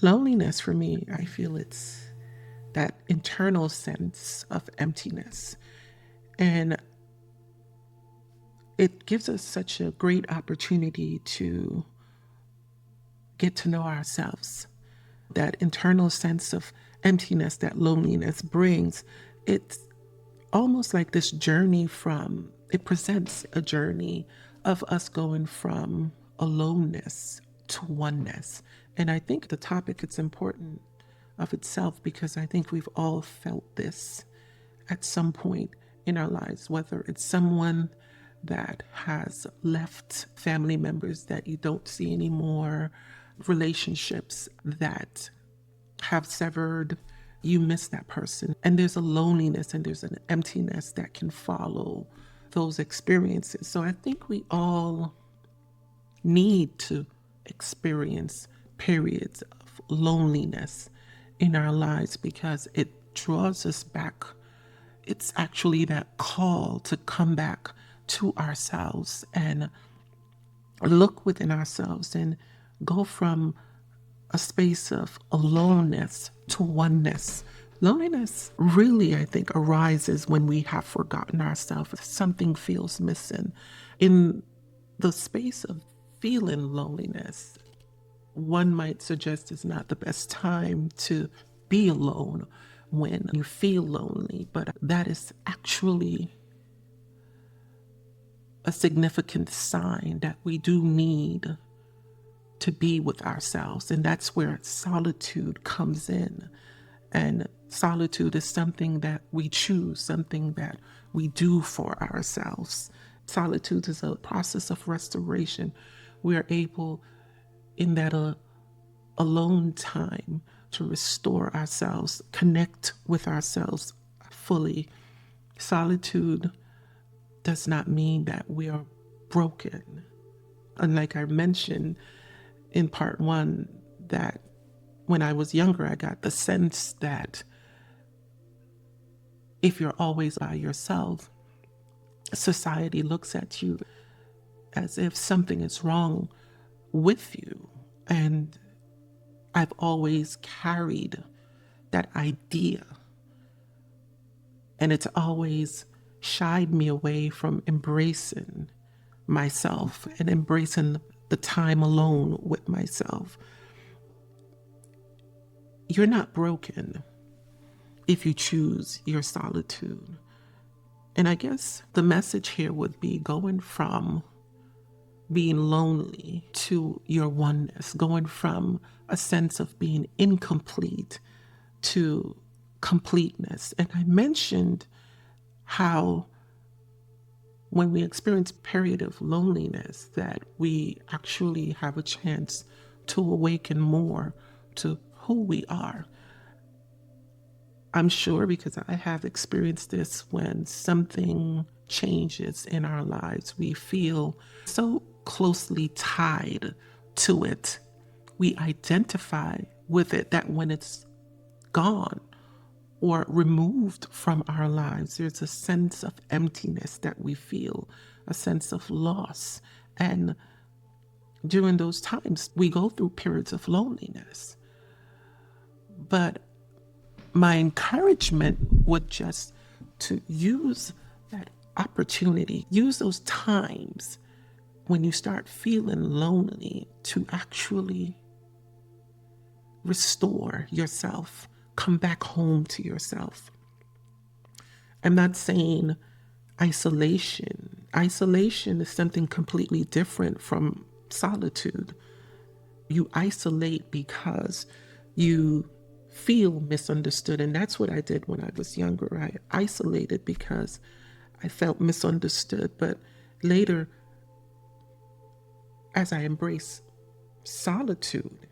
Loneliness for me, I feel it's that internal sense of emptiness. And it gives us such a great opportunity to get to know ourselves. That internal sense of emptiness that loneliness brings, it's almost like this journey it presents a journey of us going from aloneness to oneness. And I think the topic is important of itself because I think we've all felt this at some point in our lives, whether it's someone that has left, family members that you don't see anymore, relationships that have severed, you miss that person. And there's a loneliness and there's an emptiness that can follow those experiences. So I think we all need to experience periods of loneliness in our lives because it draws us back. It's actually that call to come back to ourselves and look within ourselves and go from a space of aloneness to oneness. Loneliness really, I think, arises when we have forgotten ourselves. Something feels missing. In the space of feeling loneliness, one might suggest it's not the best time to be alone when you feel lonely, but that is actually a significant sign that we do need to be with ourselves. And that's where solitude comes in. And solitude is something that we choose, something that we do for ourselves. Solitude is a process of restoration. We are able, in that alone time, to restore ourselves, connect with ourselves fully. Solitude does not mean that we are broken. And like I mentioned in part one, that when I was younger, I got the sense that if you're always by yourself, society looks at you as if something is wrong with you. And I've always carried that idea. And it's always shied me away from embracing myself and embracing the time alone with myself. You're not broken if you choose your solitude. And I guess the message here would be going from being lonely to your oneness, going from a sense of being incomplete to completeness. And I mentioned how when we experience a period of loneliness, that we actually have a chance to awaken more to who we are. I'm sure because I have experienced this when something changes in our lives, we feel so closely tied to it. We identify with it that when it's gone or removed from our lives, there's a sense of emptiness that we feel, a sense of loss. And during those times, we go through periods of loneliness. But my encouragement would just to use that opportunity, use those times when you start feeling lonely to actually restore yourself, come back home to yourself. I'm not saying isolation. Isolation is something completely different from solitude. You isolate because you feel misunderstood. And that's what I did when I was younger. I isolated because I felt misunderstood. But later, as I embraced solitude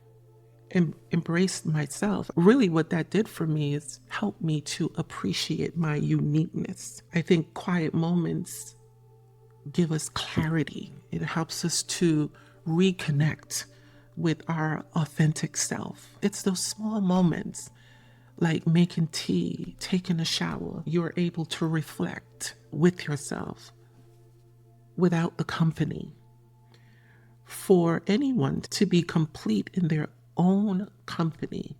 and embraced myself, really what that did for me is help me to appreciate my uniqueness. I think quiet moments give us clarity. It helps us to reconnect with our authentic self. It's those small moments like making tea, taking a shower. You're able to reflect with yourself without the company. For anyone to be complete in their own company,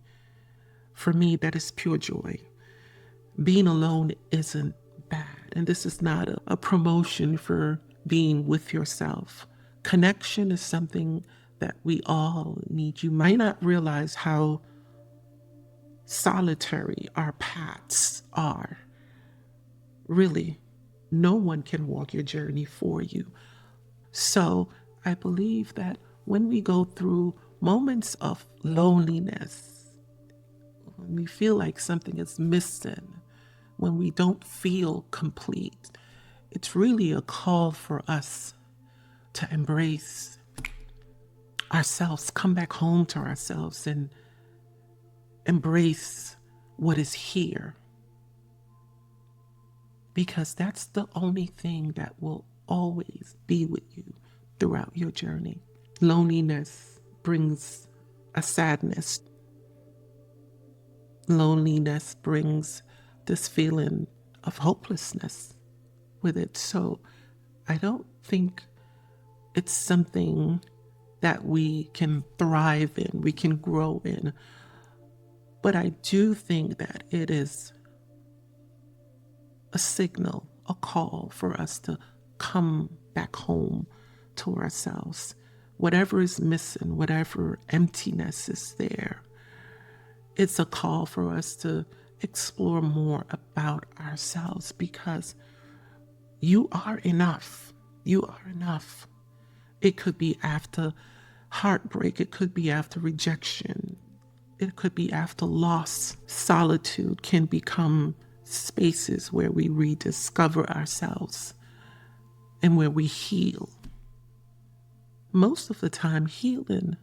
for me, that is pure joy. Being alone isn't bad. And this is not a promotion for being with yourself. Connection is something that we all need. You might not realize how solitary our paths are. Really, no one can walk your journey for you. So I believe that when we go through moments of loneliness, when we feel like something is missing, when we don't feel complete, it's really a call for us to embrace ourselves, come back home to ourselves, and embrace what is here. Because that's the only thing that will always be with you throughout your journey. Loneliness brings a sadness. Loneliness brings this feeling of hopelessness with it. So I don't think it's something that we can thrive in, we can grow in. But I do think that it is a signal, a call for us to come back home to ourselves. Whatever is missing, whatever emptiness is there, it's a call for us to explore more about ourselves, because you are enough. You are enough. It could be after heartbreak, it could be after rejection, it could be after loss. Solitude can become spaces where we rediscover ourselves and where we heal. Most of the time, healing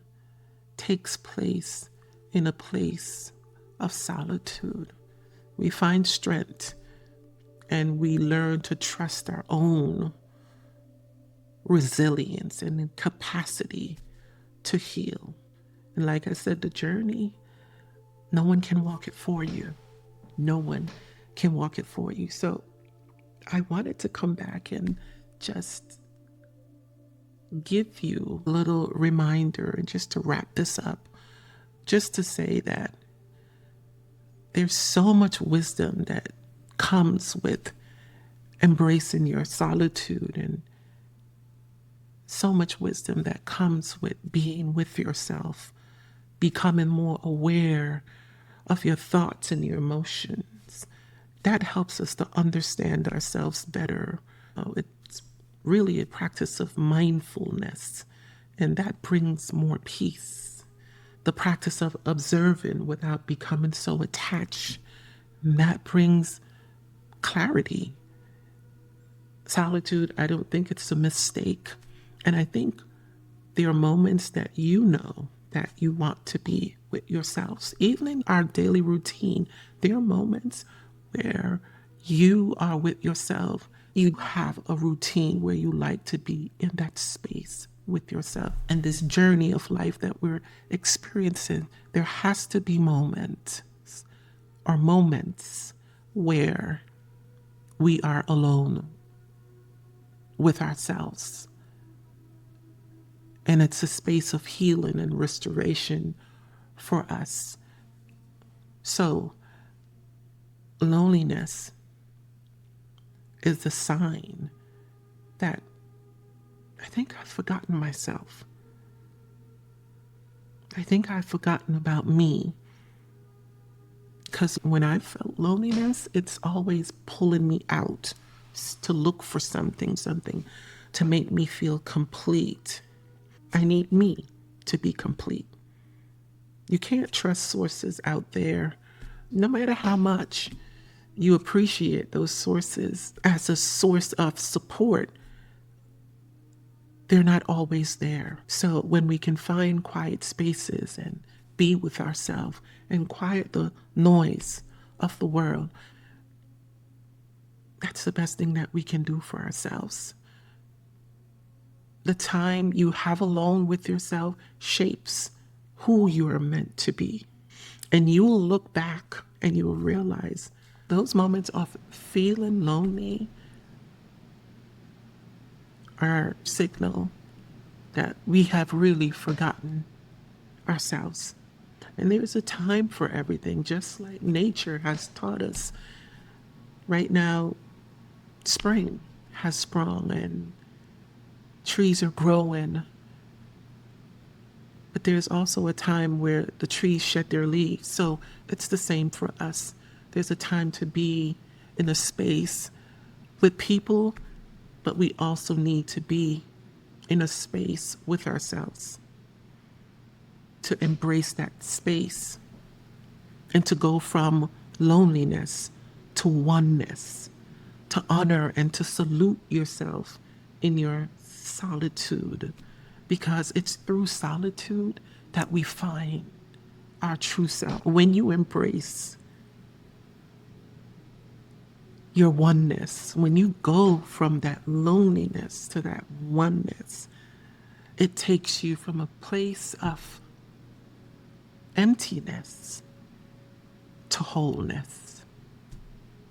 takes place in a place of solitude. We find strength and we learn to trust our own resilience and capacity to heal. And like I said, the journey, no one can walk it for you. No one can walk it for you. So I wanted to come back and just give you a little reminder, and just to wrap this up, just to say that there's so much wisdom that comes with embracing your solitude, and so much wisdom that comes with being with yourself, becoming more aware of your thoughts and your emotions. That helps us to understand ourselves better. It's really a practice of mindfulness, and that brings more peace. The practice of observing without becoming so attached, and that brings clarity. Solitude, I don't think it's a mistake. And I think there are moments that you know that you want to be with yourselves. Even in our daily routine, there are moments where you are with yourself. You have a routine where you like to be in that space with yourself. And this journey of life that we're experiencing, there has to be moments where we are alone with ourselves. And it's a space of healing and restoration for us. So, loneliness is a sign that I think I've forgotten myself. I think I've forgotten about me. Because when I felt loneliness, it's always pulling me out to look for something to make me feel complete. I need me to be complete. You can't trust sources out there, no matter how much you appreciate those sources as a source of support. They're not always there. So when we can find quiet spaces and be with ourselves and quiet the noise of the world, that's the best thing that we can do for ourselves. The time you have alone with yourself shapes who you are meant to be. And you will look back and you will realize those moments of feeling lonely are a signal that we have really forgotten ourselves. And there's a time for everything, just like nature has taught us. Right now, spring has sprung and trees are growing. But there's also a time where the trees shed their leaves. So it's the same for us. There's a time to be in a space with people, but we also need to be in a space with ourselves, to embrace that space and to go from loneliness to oneness, to honor and to salute yourself in your solitude, because it's through solitude that we find our true self. When you embrace your oneness, when you go from that loneliness to that oneness, it takes you from a place of emptiness to wholeness.